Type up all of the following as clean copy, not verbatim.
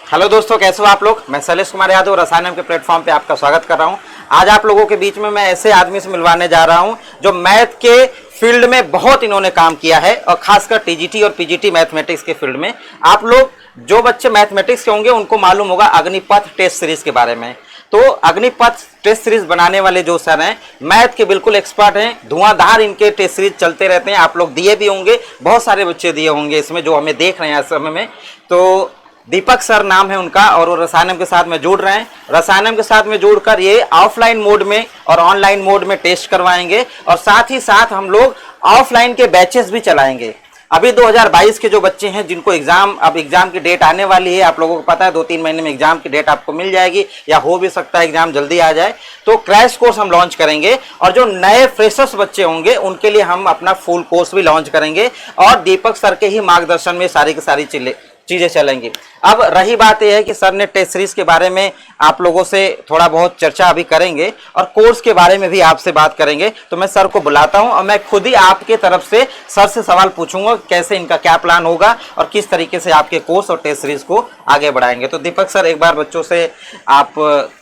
Hello दोस्तों, कैसे हो आप लोग। मैं शैलेश कुमार यादव रसायन के प्लेटफॉर्म पे आपका स्वागत कर रहा हूं। आज आप लोगों के बीच में मैं ऐसे आदमी से मिलवाने जा रहा हूं जो मैथ के फील्ड में बहुत इन्होंने काम किया है और खासकर टीजीटी और पीजीटी मैथमेटिक्स के फील्ड में। आप लोग जो बच्चे मैथमेटिक्स के होंगे उनको मालूम होगा अग्निपथ टेस्ट सीरीज के बारे में। तो अग्निपथ टेस्ट सीरीज बनाने वाले जो सर हैं मैथ के बिल्कुल एक्सपर्ट हैं, धुआंधार इनके टेस्ट सीरीज चलते रहते हैं। आप लोग दिए भी होंगे, बहुत सारे बच्चे दिए होंगे इसमें जो हमें देख रहे हैं इस समय में। तो दीपक सर नाम है उनका और वो रसायनम के साथ में जुड़ रहे हैं। रसायनम के साथ में जुड़कर ये ऑफलाइन मोड में और ऑनलाइन मोड में टेस्ट करवाएंगे और साथ ही साथ हम लोग ऑफलाइन के बैचेस भी चलाएंगे। अभी 2022 के जो बच्चे हैं जिनको एग्जाम की डेट आने वाली है, आप लोगों को पता है 2-3 महीने में एग्जाम की डेट आपको मिल जाएगी या हो भी सकता है एग्जाम जल्दी आ जाए। तो क्रैश कोर्स हम लॉन्च करेंगे और जो नए फ्रेशर्स बच्चे होंगे उनके लिए हम अपना फुल कोर्स भी लॉन्च करेंगे और दीपक सर के ही मार्गदर्शन में सारी की सारी चीजें चलेंगी। अब रही बात यह है कि सर ने टेस्ट सीरीज के बारे में आप लोगों से थोड़ा बहुत चर्चा अभी करेंगे और कोर्स के बारे में भी आपसे बात करेंगे। तो मैं सर को बुलाता हूं और मैं खुद ही आपके तरफ से सर से सवाल पूछूंगा कैसे इनका क्या प्लान होगा और किस तरीके से आपके कोर्स और टेस्ट सीरीज को आगे बढ़ाएंगे। तो दीपक सर एक बार बच्चों से आप।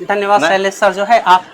धन्यवाद शैलेश सर। जो है आप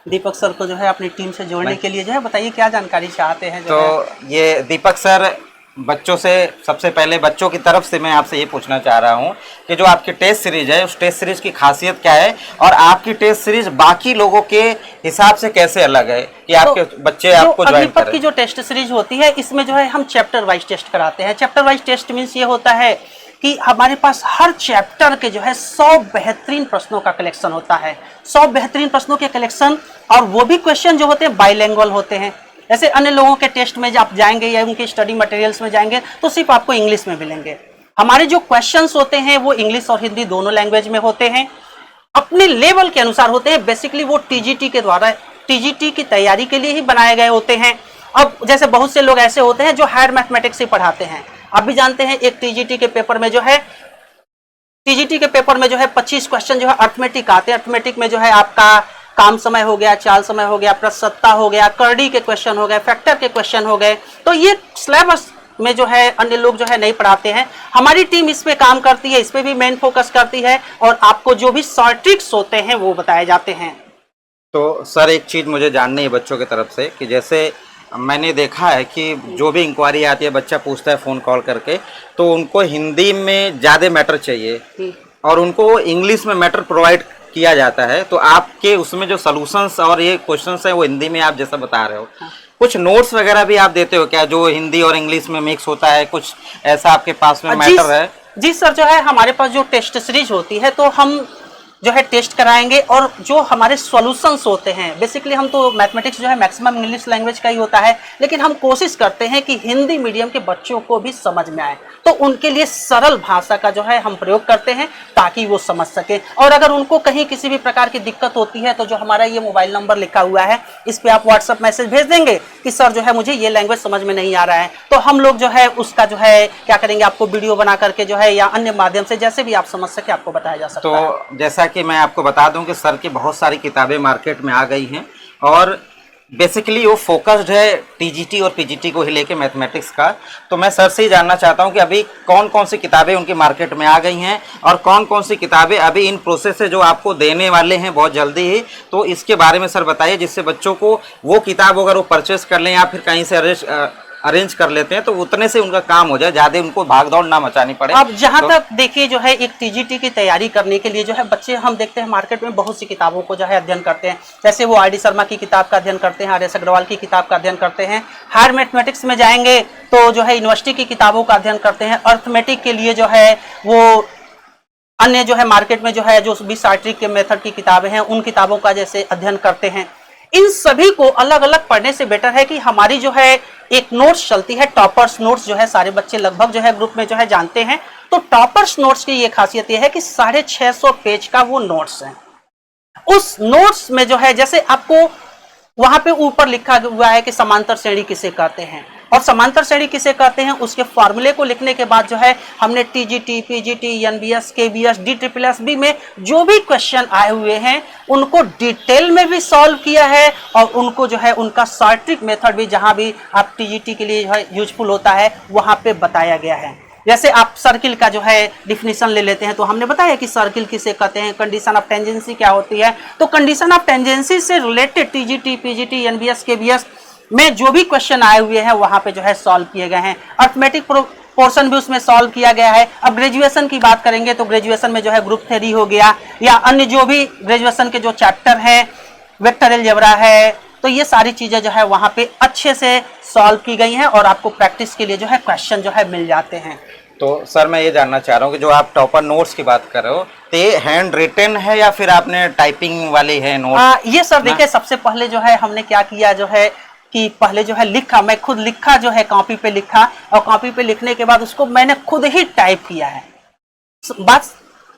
दीपक सर को जो है अपनी टीम से जोड़ने के लिए जो है बताइए क्या जानकारी चाहते हैं। तो ये दीपक सर बच्चों से सबसे पहले बच्चों की तरफ से मैं आपसे ये पूछना चाह रहा हूँ कि जो आपकी टेस्ट सीरीज है उस टेस्ट सीरीज की खासियत क्या है और आपकी टेस्ट सीरीज बाकी लोगों के हिसाब से कैसे अलग है कि आपके बच्चे आपको ज्वाइन करें। अग्निपथ की जो टेस्ट सीरीज होती है इसमें जो है हम चैप्टर वाइज टेस्ट कराते हैं। चैप्टर वाइज टेस्ट मीन्स ये होता है कि हमारे पास हर चैप्टर के जो है 100 बेहतरीन प्रश्नों का कलेक्शन होता है। 100 बेहतरीन प्रश्नों के कलेक्शन और वो भी क्वेश्चन जो होते हैं बाइलैंग्वेज होते हैं। ऐसे अन्य लोगों के टेस्ट में जब आप जाएंगे या उनके स्टडी मटेरियल्स में जाएंगे तो सिर्फ आपको इंग्लिश में मिलेंगे। हमारे जो क्वेश्चंस होते हैं वो इंग्लिश और हिंदी दोनों लैंग्वेज में होते हैं, अपने लेवल के अनुसार होते हैं। बेसिकली वो टीजीटी के द्वारा टीजीटी की तैयारी के लिए ही बनाए गए होते हैं। अब जैसे बहुत से लोग ऐसे होते हैं जो हायर मैथमेटिक्स ही पढ़ाते हैं। आप भी जानते हैं एक टीजीटी के पेपर में जो है 25 क्वेश्चन जो है अर्थमेटिक आते हैं। अर्थमेटिक में जो है आपका काम समय हो गया, चाल समय हो गया, प्रसन्नता हो गया, करड़ी के क्वेश्चन हो गए, फैक्टर के क्वेश्चन हो गए। तो ये सिलेबस में जो है अन्य लोग जो है नहीं पढ़ाते हैं। हमारी टीम इस पे काम करती है, इस पे भी मेन फोकस करती है और आपको जो भी शॉर्ट ट्रिक्स होते हैं वो बताए जाते हैं। तो सर एक चीज़ मुझे जाननी है बच्चों की तरफ से कि जैसे मैंने देखा है कि जो भी इंक्वायरी आती है बच्चा पूछता है फ़ोन कॉल करके तो उनको हिंदी में ज़्यादा मैटर चाहिए और उनको इंग्लिश में मैटर प्रोवाइड किया जाता है। तो आपके उसमें जो सॉल्यूशंस और ये क्वेश्चंस हैं वो हिंदी में आप जैसा बता रहे हो, कुछ नोट्स वगैरह भी आप देते हो क्या जो हिंदी और इंग्लिश में मिक्स होता है? कुछ ऐसा आपके पास में मैटर है? जी सर, जो है हमारे पास जो टेस्ट सीरीज होती है तो हम जो है टेस्ट कराएंगे और जो हमारे सॉल्यूशंस होते हैं बेसिकली हम तो मैथमेटिक्स जो है मैक्सिमम इंग्लिश लैंग्वेज का ही होता है, लेकिन हम कोशिश करते हैं कि हिंदी मीडियम के बच्चों को भी समझ में आए। तो उनके लिए सरल भाषा का जो है हम प्रयोग करते हैं ताकि वो समझ सके। और अगर उनको कहीं किसी भी प्रकार की दिक्कत होती है तो जो हमारा ये मोबाइल नंबर लिखा हुआ है इस पर आप व्हाट्सअप मैसेज भेज देंगे कि सर जो है मुझे ये लैंग्वेज समझ में नहीं आ रहा है, तो हम लोग जो है उसका जो है क्या करेंगे आपको वीडियो बना करके जो है या अन्य माध्यम से जैसे भी आप समझ सके आपको बताया जा सकता है। तो जैसा कि मैं आपको बता दूं कि सर की बहुत सारी किताबें मार्केट में आ गई हैं और बेसिकली वो फोकस्ड है टीजीटी और पीजीटी को ही लेके मैथमेटिक्स का। तो मैं सर से ही जानना चाहता हूं कि अभी कौन कौन सी किताबें उनकी मार्केट में आ गई हैं और कौन कौन सी किताबें अभी इन प्रोसेस है जो आपको देने वाले हैं बहुत जल्दी ही। तो इसके बारे में सर बताइए जिससे बच्चों को वो किताब अगर वो परचेस कर लें या फिर कहीं से अरेंज कर लेते हैं तो उतने से उनका काम हो जाए, ज्यादा उनको भागदौड़ ना मचानी पड़े। अब जहां तक देखिए जो है एक टीजीटी की तैयारी करने के लिए जो है बच्चे हम देखते हैं मार्केट में बहुत सी किताबों को जो है अध्ययन करते हैं। जैसे वो आर डी शर्मा की किताब का अध्ययन करते हैं, आर एस अग्रवाल की किताब का अध्ययन करते हैं। हायर मैथमेटिक्स में जाएंगे तो जो है यूनिवर्सिटी की किताबों का अध्ययन करते हैं। अर्थमेटिक के लिए जो है वो अन्य जो है मार्केट में जो है जो भी सार्ट्रिक के मेथड की किताबें हैं उन किताबों का जैसे अध्ययन करते हैं। इन सभी को अलग अलग पढ़ने से बेटर है कि हमारी जो है एक नोट्स चलती है, टॉपर्स नोट्स जो है सारे बच्चे लगभग जो है ग्रुप में जो है जानते हैं। तो टॉपर्स नोट्स की ये खासियत ये है कि 650 पेज का वो नोट्स है। उस नोट्स में जो है जैसे आपको वहां पे ऊपर लिखा हुआ है कि समांतर श्रेणी किसे कहते हैं और समांतर श्रेणी किसे कहते हैं उसके फॉर्मूले को लिखने के बाद जो है हमने टीजीटी, पीजीटी, एनबीएस, केबीएस, डीट्रिपलएसबी में जो भी क्वेश्चन आए हुए हैं उनको डिटेल में भी सॉल्व किया है और उनको जो है उनका शॉर्ट ट्रिक मेथड भी जहां भी आप टीजीटी के लिए जो है यूजफुल होता है वहां पे बताया गया है। जैसे आप सर्किल का जो है डिफिनीशन ले लेते हैं, तो हमने बताया कि सर्किल किसे कहते हैं, कंडीशन ऑफ टेंजेंसी क्या होती है। तो कंडीशन ऑफ टेंजेंसी से related TGT, PGT, NBS, KBS में जो भी क्वेश्चन आए हुए हैं वहां पे जो है सॉल्व किए गए हैं। अर्थमेटिक पोर्शन भी उसमें सॉल्व किया गया है। अब ग्रेजुएशन की बात करेंगे तो ग्रेजुएशन में जो है ग्रुप थ्योरी हो गया, या अन्य जो भी ग्रेजुएशन के जो चैप्टर हैं, वेक्टर अलजेब्रा है, तो ये सारी चीजें जो है वहां पे अच्छे से सॉल्व की गई हैं और आपको प्रैक्टिस के लिए जो है क्वेश्चन जो है मिल जाते हैं। तो सर मैं ये जानना चाह रहा हूँ कि जो आप टॉपर नोट्स की बात कर रहे हो, तो ये हैंड रिटन है या फिर आपने टाइपिंग वाले है नोट्स? ये सर देखिए, सबसे पहले जो है हमने क्या किया जो है कि पहले जो है लिखा, मैं खुद लिखा जो है, कॉपी पे लिखा, और कॉपी पे लिखने के बाद उसको मैंने खुद ही टाइप किया है। बात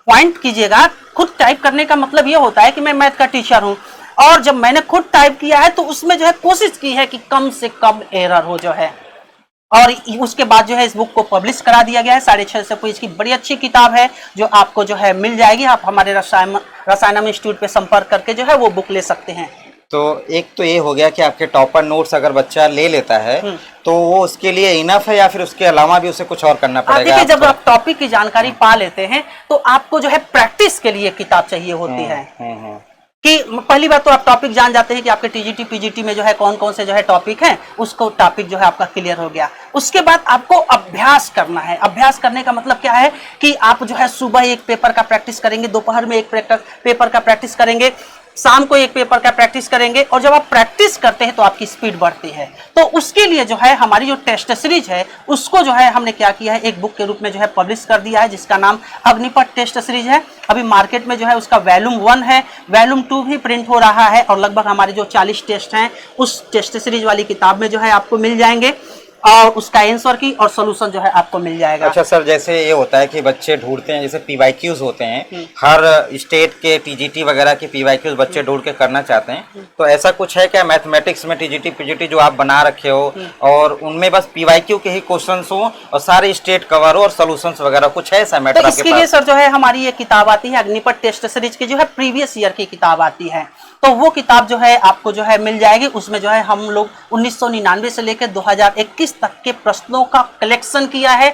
पॉइंट कीजिएगा, खुद टाइप करने का मतलब ये होता है कि मैं मैथ का टीचर हूँ, और जब मैंने खुद टाइप किया है तो उसमें जो है कोशिश की है कि कम से कम एरर हो जो है, और उसके बाद जो है इस बुक को पब्लिश करा दिया गया है। 650 पेज की बड़ी अच्छी किताब है जो आपको जो है मिल जाएगी। आप हमारे रसायनम इंस्टीट्यूट पे संपर्क करके जो है वो बुक ले सकते हैं। तो एक तो ये हो गया कि आपके टॉपर नोट्स अगर बच्चा ले लेता है तो वो उसके लिए इनफ है या फिर उसके अलावा भी उसे कुछ और करना पड़ेगा? देखिए, जब आप टॉपिक की जानकारी पा लेते हैं तो आपको जो है प्रैक्टिस के लिए किताब चाहिए होती है। कि पहली बात तो आप टॉपिक जान जाते हैं कि आपके टीजीटी, पीजीटी में जो है कौन कौन से जो है टॉपिक हैं, उसको टॉपिक जो है आपका क्लियर हो गया। उसके बाद आपको अभ्यास करना है। अभ्यास करने का मतलब क्या है कि आप जो है सुबह एक पेपर का प्रैक्टिस करेंगे, दोपहर में एक पेपर का प्रैक्टिस करेंगे, शाम को एक पेपर का प्रैक्टिस करेंगे, और जब आप प्रैक्टिस करते हैं तो आपकी स्पीड बढ़ती है। तो उसके लिए जो है हमारी जो टेस्ट सीरीज है उसको जो है हमने क्या किया है, एक बुक के रूप में जो है पब्लिश कर दिया है, जिसका नाम अग्निपथ टेस्ट सीरीज है। अभी मार्केट में जो है उसका वॉल्यूम 1 है, वॉल्यूम 2 भी प्रिंट हो रहा है, और लगभग हमारे जो 40 टेस्ट हैं उस टेस्ट सीरीज वाली किताब में जो है आपको मिल जाएंगे, और उसका आंसर की और सॉल्यूशन जो है आपको मिल जाएगा। अच्छा सर, जैसे ये होता है कि बच्चे ढूंढते हैं, जैसे पीवाईक्यूज होते हैं, हर स्टेट के टीजीटी वगैरह के पीवाईक्यूज बच्चे ढूंढ के करना चाहते हैं, तो ऐसा कुछ है क्या मैथमेटिक्स में टीजीटी पीजीटी जो आप बना रखे हो और उनमें बस पीवाईक्यू के ही क्वेश्चंस हो और सारे स्टेट कवर हो और सॉल्यूशंस वगैरह, कुछ है ऐसा मैटर? तो इसके लिए सर जो है हमारी ये किताब आती है अग्निपथ टेस्ट सीरीज की, जो है प्रीवियस ईयर की किताब आती है, तो वो किताब जो है आपको जो है मिल जाएगी। उसमें जो है हम लोग 1999 से लेकर 2021 तक के प्रश्नों का कलेक्शन किया है।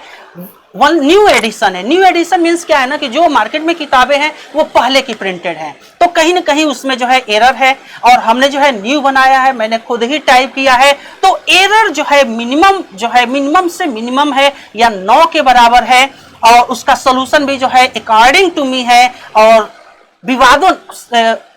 न्यू एडिशन है। न्यू एडिशन मीन्स क्या है ना, कि जो मार्केट में किताबें हैं वो पहले की प्रिंटेड हैं, तो कहीं ना कहीं उसमें जो है एरर है, और हमने जो है न्यू बनाया है, मैंने खुद ही टाइप किया है। तो एरर जो है मिनिमम से मिनिमम है या 9 के बराबर है, और उसका सोल्यूशन भी जो है अकॉर्डिंग टू मी है, और विवादों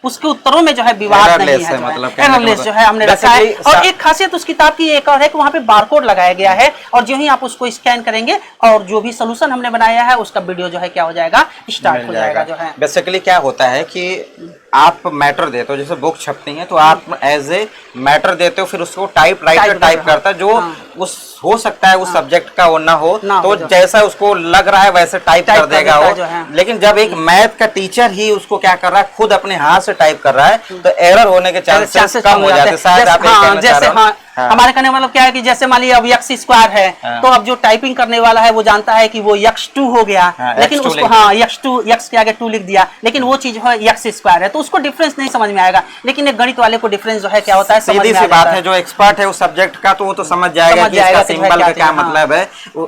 उसके उत्तरों में जो है विवाद नहीं है, मतलब एररलेस जो है हमने रखा है। और एक खासियत उस किताब की एक और है कि वहाँ पे बारकोड लगाया गया है, और जो ही आप उसको स्कैन करेंगे और जो भी सोल्यूशन हमने बनाया है उसका वीडियो जो है क्या हो जाएगा, स्टार्ट हो जाएगा जो है। बेसिकली क्या होता है कि आप मैटर देते हो, जैसे बुक छपती है तो आप एज ए मैटर देते हो, फिर उसको टाइप करता है, जो उस हो सकता है उस सब्जेक्ट का वो ना हो, तो जैसा उसको लग रहा है वैसे टाइप कर देगा वो। लेकिन जब एक मैथ का टीचर ही उसको क्या कर रहा है, खुद अपने हाथ से टाइप कर रहा है, तो एरर होने के चांसेस कम हो जाते हैं। शायद आप जैसे हमारे कहने मतलब क्या है कि जैसे मान लीजिए अब x स्क्वायर है, तो अब जो टाइपिंग करने वाला है वो जानता है कि वो x2 हो गया, लेकिन उसको x के आगे 2 लिख दिया, लेकिन वो चीज है x स्क्वायर है, तो उसको डिफरेंस नहीं समझ में आएगा। लेकिन एक गणित वाले को डिफरेंस जो है क्या होता है, सीधी सी बात है, जो एक्सपर्ट है उस सब्जेक्ट का तो वो तो समझ जाएगा कि इसका सिंबल का क्या मतलब है।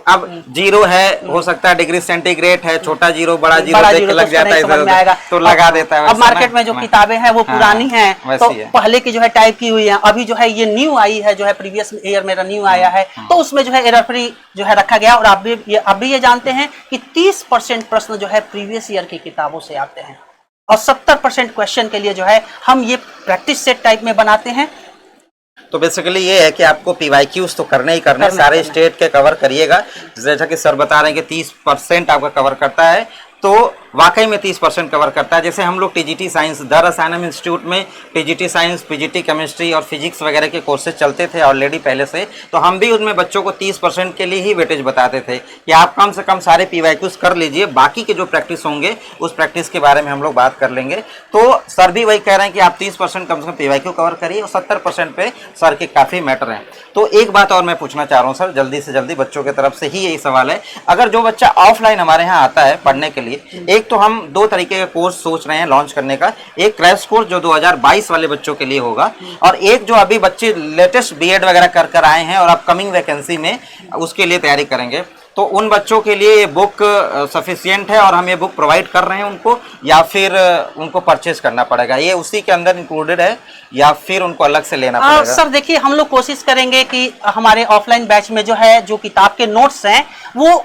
अब 0 है, हो सकता है डिग्री सेंटीग्रेड है, छोटा 0 बड़ा 0 देख के लग जाता है, तो लगा देता है। अब मार्केट में जो किताबें हैं वो पुरानी है, तो पहले की जो है टाइप की हुई है, अभी जो है ये न्यू आई है, जो है प्रीवियस ईयर मेरा न्यू आया है, तो उसमें जो है एरर फ्री जो है रखा गया। और आप भी ये जानते हैं कि 30% प्रश्न जो है प्रीवियस ईयर की किताबों से आते हैं, और 70% क्वेश्चन के लिए जो है हम ये प्रैक्टिस सेट टाइप में बनाते हैं। तो बेसिकली ये है कि आपको पीवाईक्यूज तो करने ही करने, सारे स्टेट के कवर करिएगा। जैसा कि सर बता रहे हैं कि 30% आपका कवर करता है, तो वाकई में 30% कवर करता है। जैसे हम लोग टीजीटी साइंस द रसायनम इंस्टीट्यूट में टीजीटी साइंस, पीजीटी केमिस्ट्री और फिजिक्स वगैरह के कोर्सेज चलते थे ऑलरेडी पहले से, तो हम भी उनमें बच्चों को 30% के लिए ही वेटेज बताते थे कि आप कम से कम सारे पीवाईक्यूज कर लीजिए, बाकी के जो प्रैक्टिस होंगे उस प्रैक्टिस के बारे में हम लोग बात कर लेंगे। तो सर भी वही कह रहे हैं कि आप 30% कम से कम पीवाईक्यू कवर करिए, और 70% पे सर के काफ़ी मैटर हैं। तो एक बात और मैं पूछना चाह रहा हूँ सर, जल्दी से जल्दी, बच्चों की तरफ से ही यही सवाल है, अगर जो बच्चा ऑफलाइन हमारे यहाँ आता है पढ़ने के लिए, एक तो हम 2 तरीके का कोर्स सोच रहे हैं लॉन्च करने का, एक क्रैश कोर्स जो 2022 वाले बच्चों के लिए होगा, और एक जो अभी बच्चे लेटेस्ट बीएड वगैरह कर आए हैं और अपकमिंग वैकेंसी में उसके लिए तैयारी करेंगे। तो उन बच्चों के लिए ये बुक सफिशियंट है और हम ये बुक प्रोवाइड कर रहे हैं उनको, या फिर उनको परचेज करना पड़ेगा? ये उसी के अंदर इंक्लूडेड है या फिर उनको अलग से लेना पड़ेगा? सर देखिए, हम लोग कोशिश करेंगे कि हमारे ऑफलाइन बैच में जो है जो किताब के नोट्स हैं वो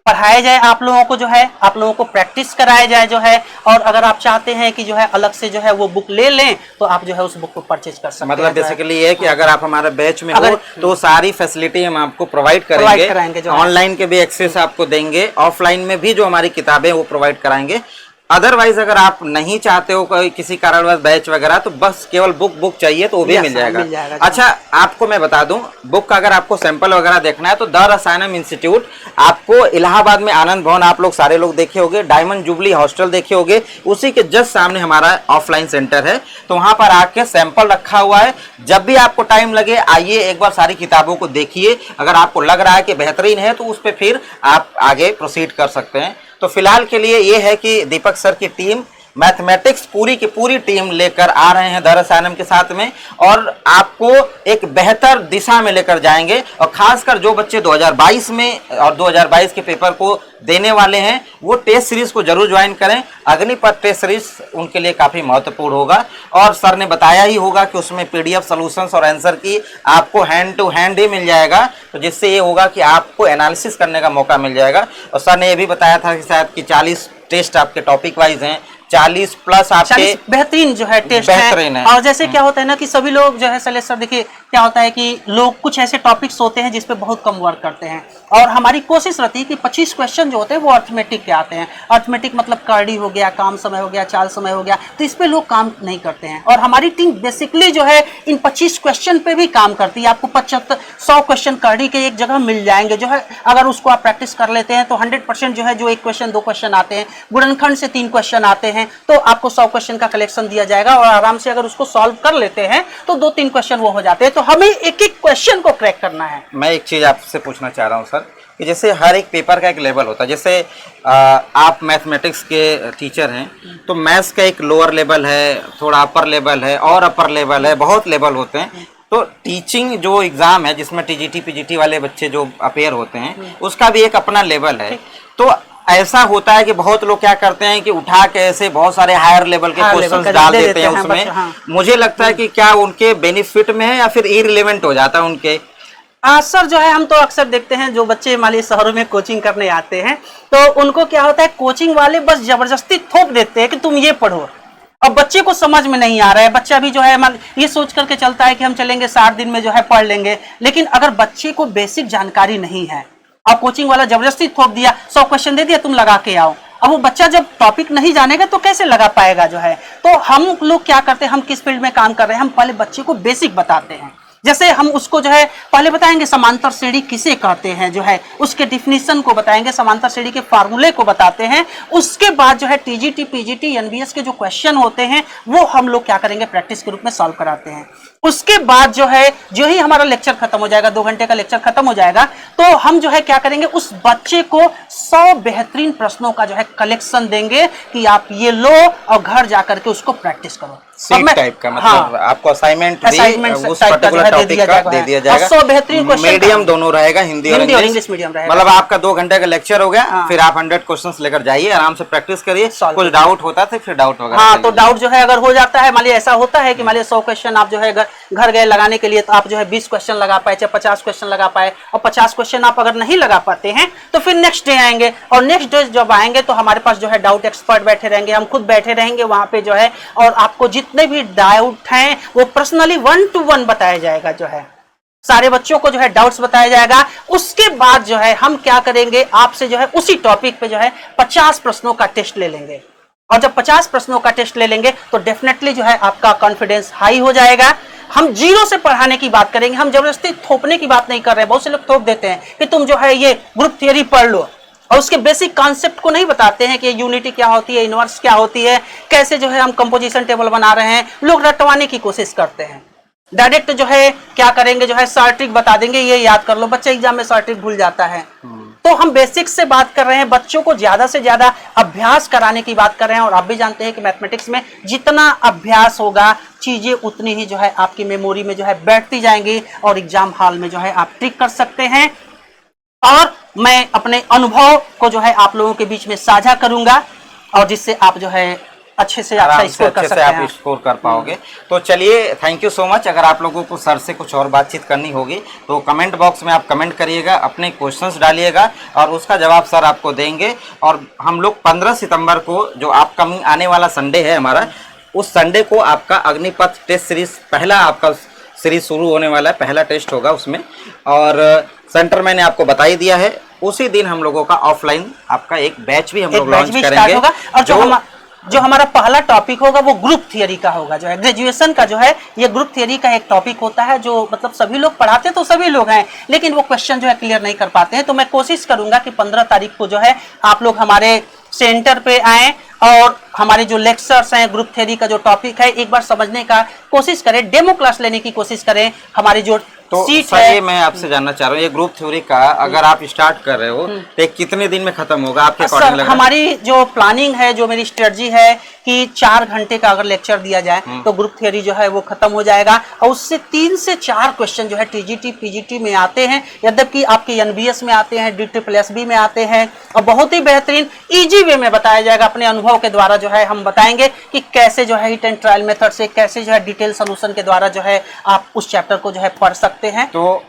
पढ़ाया जाए, आप लोगों को जो है आप लोगों को प्रैक्टिस कराया जाए जो है। और अगर आप चाहते हैं कि जो है अलग से जो है वो बुक ले लें तो आप जो है उस बुक को परचेज कर सकते हैं। मतलब बेसिकली ये है कि अगर आप हमारे बैच में हो तो सारी फैसिलिटी हम आपको प्रोवाइड करेंगे, ऑनलाइन के भी एक्सेस आपको देंगे, ऑफलाइन में भी जो हमारी किताबें वो प्रोवाइड कराएंगे। अदरवाइज अगर आप नहीं चाहते हो कोई किसी कारणवश बैच वगैरह, तो बस केवल बुक चाहिए तो वो भी मिल जाएगा। अच्छा, आपको मैं बता दूं, बुक का अगर आपको सैंपल वगैरह देखना है तो द रसायनम इंस्टीट्यूट आपको इलाहाबाद में आनंद भवन, आप लोग सारे लोग देखे होंगे, डायमंड जुबली हॉस्टल देखे होंगे, उसी के जस्ट सामने हमारा ऑफलाइन सेंटर है। तो वहां पर आके सैंपल रखा हुआ है, जब भी आपको टाइम लगे आइए, एक बार सारी किताबों को देखिए, अगर आपको लग रहा है कि बेहतरीन है तो उस पर फिर आप आगे प्रोसीड कर सकते हैं। तो फिलहाल के लिए ये है कि दीपक सर की टीम मैथमेटिक्स पूरी की पूरी टीम लेकर आ रहे हैं द रसायनम के साथ में, और आपको एक बेहतर दिशा में लेकर जाएंगे। और खासकर जो बच्चे 2022 में और 2022 के पेपर को देने वाले हैं वो टेस्ट सीरीज को जरूर ज्वाइन करें। अग्निपथ टेस्ट सीरीज उनके लिए काफी महत्वपूर्ण होगा, और सर ने बताया ही होगा कि उसमें पीडीएफ सॉल्यूशंस और आंसर की आपको हैंड टू हैंड ही मिल जाएगा, तो जिससे ये होगा कि आपको एनालिसिस करने का मौका मिल जाएगा। और सर ने ये भी बताया था कि शायद कि 40 टेस्ट आपके टॉपिक वाइज हैं, 40 प्लस आपके बेहतरीन जो है टेस्ट है। और जैसे क्या होता है ना कि सभी लोग जो है शैलेश सर, देखिए क्या होता है कि लोग कुछ ऐसे टॉपिक्स होते हैं जिसपे बहुत कम वर्क करते हैं, और हमारी कोशिश रहती है कि 25 क्वेश्चन जो होते हैं वो अर्थमेटिक के आते हैं। अर्थमेटिक मतलब करड़ी हो गया, काम समय हो गया, चाल समय हो गया, तो इस पे लोग काम नहीं करते हैं। और हमारी टीम बेसिकली जो है इन 25 क्वेश्चन पे भी काम करती है। आपको 75-100 क्वेश्चन करड़ी के एक जगह मिल जाएंगे जो है, अगर उसको आप प्रैक्टिस कर लेते हैं तो 100% जो है, जो 1 क्वेश्चन 2 क्वेश्चन आते हैं, गुणनखंड से 3 क्वेश्चन आते हैं, तो आपको 100 क्वेश्चन का कलेक्शन दिया जाएगा, और आराम से अगर उसको सॉल्व कर लेते हैं तो 2-3 क्वेश्चन वो हो जाते हैं। तो हमें एक एक क्वेश्चन को क्रैक करना है। मैं एक चीज आपसे पूछना चाह रहा हूं सर, कि जैसे हर एक पेपर का एक लेवल होता है, जैसे आप मैथमेटिक्स के टीचर हैं तो मैथ्स का एक लोअर लेवल है, थोड़ा अपर लेवल है और अपर लेवल है, बहुत लेवल होते हैं। तो टीचिंग जो एग्जाम है जिसमें टीजीटी पीजीटी वाले बच्चे जो अपेयर होते हैं उसका भी एक अपना लेवल है। तो ऐसा होता है कि बहुत लोग क्या करते हैं कि उठा के ऐसे बहुत सारे हायर लेवल के क्वेश्चंस डाल देते हैं उसमें। मुझे लगता है कि क्या उनके बेनिफिट में है या फिर इररिलेवेंट हो जाता है उनके? सर जो है हम तो अक्सर देखते हैं जो बच्चे मान लीजिए शहरों में कोचिंग करने आते हैं तो उनको क्या होता है, कोचिंग वाले बस जबरदस्ती थोप देते हैं कि तुम ये पढ़ो। अब बच्चे को समझ में नहीं आ रहा है, बच्चा भी जो है ये सोच करके चलता है कि हम चलेंगे 60 दिन में जो है पढ़ लेंगे, लेकिन अगर बच्चे को बेसिक जानकारी नहीं है और कोचिंग वाला जबरदस्ती थोप दिया, 100 क्वेश्चन दे दिया तुम लगा के आओ, अब वो बच्चा जब टॉपिक नहीं जानेगा तो कैसे लगा पाएगा जो है। तो हम लोग क्या करते हैं, हम किस फील्ड में काम कर रहे हैं, हम पहले बच्चे को बेसिक बताते हैं। जैसे हम उसको जो है पहले बताएंगे समांतर श्रेणी किसे कहते हैं जो है, उसके डिफिनीशन को बताएंगे, समांतर श्रेणी के फार्मूले को बताते हैं। उसके बाद जो है टीजीटी पीजीटी एनबीएस के जो क्वेश्चन होते हैं वो हम लोग क्या करेंगे, प्रैक्टिस के रूप में सॉल्व कराते हैं। उसके बाद जो है जो ही हमारा लेक्चर खत्म हो जाएगा, 2 घंटे का लेक्चर खत्म हो जाएगा, तो हम जो है क्या करेंगे, उस बच्चे को 100 बेहतरीन प्रश्नों का जो है कलेक्शन देंगे कि आप ये लो और घर जाकर के उसको प्रैक्टिस करो। सीट टाइप का मतलब आपको असाइनमेंट उस पर्टिकुलर टॉपिक का दे दिया जाएगा। 100 बेहतरीन क्वेश्चन, मीडियम दोनों रहेगा, हिंदी और इंग्लिश मीडियम रहेगा। मतलब आपका 2 घंटे का लेक्चर हो गया, फिर आप 100 क्वेश्चंस लेकर जाइए, आराम से प्रैक्टिस करिए, कुछ डाउट होता है फिर डाउट वगैरह। हाँ, तो डाउट जो है अगर हो जाता है, मान लीजिए ऐसा होता है कि मान लीजिए 100 क्वेश्चन आप जो है घर गए लगाने के लिए, तो आप जो है 20 क्वेश्चन लगा पाए, चाहे 50 क्वेश्चन लगा पाए, और 50 क्वेश्चन आप अगर नहीं लगा पाते हैं तो फिर नेक्स्ट डे आएंगे, और नेक्स्ट डे जब आएंगे तो हमारे पास जो है डाउट एक्सपर्ट बैठे रहेंगे, हम खुद बैठे रहेंगे वहां पे जो है, और आपको जितने भी डाउट हैं वो पर्सनली 1 to 1 बताया जाएगा जो है, सारे बच्चों को जो है डाउट्स बताया जाएगा। उसके बाद जो है हम क्या करेंगे, आपसे जो है उसी टॉपिक पे जो है 50 प्रश्नों का टेस्ट ले लेंगे, और जब 50 प्रश्नों का टेस्ट ले लेंगे तो डेफिनेटली जो है आपका कॉन्फिडेंस हाई हो जाएगा। हम जीरो से पढ़ाने की बात करेंगे, हम जबरदस्ती थोपने की बात नहीं कर रहे हैं। बहुत से लोग थोप देते हैं कि तुम जो है ये ग्रुप थियरी पढ़ लो, और उसके बेसिक कॉन्सेप्ट को नहीं बताते हैं कि यूनिटी क्या होती है, इनवर्स क्या होती है, कैसे जो है हम कंपोजिशन टेबल बना रहे हैं। लोग रटवाने की कोशिश करते हैं, डायरेक्ट जो है क्या करेंगे, जो है शॉर्ट ट्रिक बता देंगे, ये याद कर लो। बच्चा एग्जाम में शॉर्ट ट्रिक भूल जाता है। तो हम बेसिक्स से बात कर रहे हैं, बच्चों को ज्यादा से ज्यादा अभ्यास कराने की बात कर रहे हैं। और आप भी जानते हैं कि मैथमेटिक्स में जितना अभ्यास होगा चीजें उतनी ही जो है आपकी मेमोरी में जो है बैठती जाएंगी, और एग्जाम हॉल में जो है आप ट्रिक कर सकते हैं। और मैं अपने अनुभव को जो है आप लोगों के बीच में साझा करूंगा, और जिससे आप जो है अच्छे से अच्छा स्कोर कर अच्छे से सकते आप हैं। स्कोर कर पाओगे। तो चलिए, थैंक यू सो मच। अगर आप लोगों को सर से कुछ और बातचीत करनी होगी तो कमेंट बॉक्स में आप कमेंट करिएगा, अपने क्वेश्चंस डालिएगा और उसका जवाब सर आपको देंगे। और हम लोग 15 सितंबर को जो अपकमिंग आने वाला संडे है हमारा, उस संडे को आपका अग्निपथ टेस्ट सीरीज पहला आपका सीरीज शुरू होने वाला है, पहला टेस्ट होगा उसमें। और सेंटर मैंने आपको बता ही दिया है। उसी दिन हम लोगों का ऑफलाइन आपका एक बैच भी हम लोग लॉन्च करेंगे होगा। और जो हमारा पहला टॉपिक होगा वो ग्रुप थियरी का होगा। जो है ग्रेजुएशन का जो है ये ग्रुप थियरी का एक टॉपिक होता है, जो मतलब सभी लोग पढ़ाते तो सभी लोग हैं, लेकिन वो क्वेश्चन जो है क्लियर नहीं कर पाते हैं। तो मैं कोशिश करूंगा कि 15 तारीख को जो है आप लोग हमारे सेंटर पे आएँ और हमारे जो लेक्चर्स हैं, ग्रुप थ्योरी का जो टॉपिक है, एक बार समझने का कोशिश करें, डेमो क्लास लेने की कोशिश करें। हमारी जो तो सीट है, ये मैं आपसे जानना चाह रहा हूँ, ये ग्रुप थ्योरी का अगर आप स्टार्ट कर रहे हो तो कितने दिन में खत्म होगा आपके अकॉर्डिंग? सर हमारी जो प्लानिंग है, जो मेरी स्ट्रेटजी है कि 4 घंटे का अगर लेक्चर दिया जाए तो ग्रुप थ्योरी जो है वो खत्म हो जाएगा। और उससे 3 से 4 क्वेश्चन जो है टीजीटी पीजीटी में आते हैं, यद्यपि आपके एनबीएस में आते हैं, DSSB में आते हैं, और बहुत ही बेहतरीन इजी वे में बताया जाएगा। अपने अनुभव के द्वारा जो है हम बताएंगे कि कैसे जो है हिट एंड ट्रायल मेथड से, कैसे जो है डिटेल सोल्यूशन के द्वारा जो है आप उस चैप्टर को जो है पढ़ सकते हैं। तो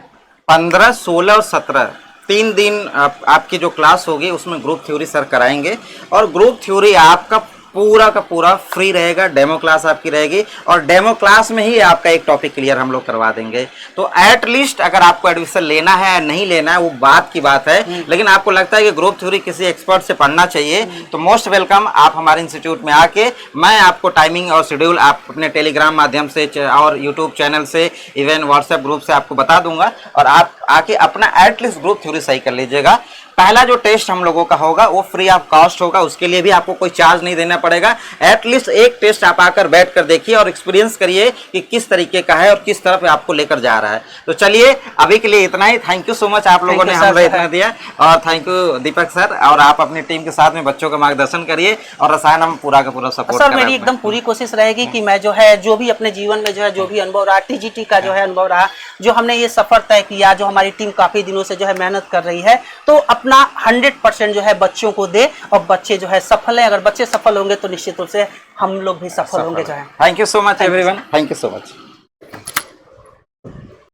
15, 16 और 17 3 दिन आपकी जो क्लास होगी उसमें ग्रुप थ्योरी सर कराएंगे। और ग्रुप थ्योरी आपका पूरा का पूरा फ्री रहेगा, डेमो क्लास आपकी रहेगी और डेमो क्लास में ही आपका एक टॉपिक क्लियर हम लोग करवा देंगे। तो एट लीस्ट अगर आपको एडमिशन लेना है या नहीं लेना है वो बात की बात है, लेकिन आपको लगता है कि ग्रुप थ्योरी किसी एक्सपर्ट से पढ़ना चाहिए तो मोस्ट वेलकम, आप हमारे इंस्टीट्यूट में आके मैं आपको टाइमिंग और शेड्यूल आप अपने टेलीग्राम माध्यम से और यूट्यूब चैनल से, इवन व्हाट्सएप ग्रुप से आपको बता दूंगा और आप आके अपना एटलीस्ट ग्रुप थ्योरी सही कर लीजिएगा। पहला जो टेस्ट हम लोगों का होगा वो फ्री ऑफ कॉस्ट होगा, उसके लिए भी आपको कोई चार्ज नहीं देना पड़ेगा। एटलीस्ट एक टेस्ट आप आकर बैठ कर देखिए और एक्सपीरियंस करिए कि किस तरीके का है और किस तरफ आपको लेकर जा रहा है। तो चलिए अभी के लिए इतना ही। थैंक यू सो मच, आप लोगों ने हमें इतना दिया, और थैंक यू दीपक सर। और आप अपनी टीम के साथ में बच्चों का मार्गदर्शन करिए और रसायन हम पूरा का पूरा सपोर्ट सर मेरी एकदम पूरी कोशिश रहेगी कि मैं जो है जो भी अपने जीवन में जो है जो भी अनुभव रहा, टीजीटी का जो है अनुभव रहा, जो हमने ये सफर तय किया, जो हमारी टीम काफी दिनों से जो है मेहनत कर रही है, तो अपना 100% जो है बच्चों को दे और बच्चे जो है सफल है। अगर बच्चे सफल होंगे तो निश्चित रूप से हम लोग भी सफल होंगे जो है। Thank you so much everyone, thank you so much.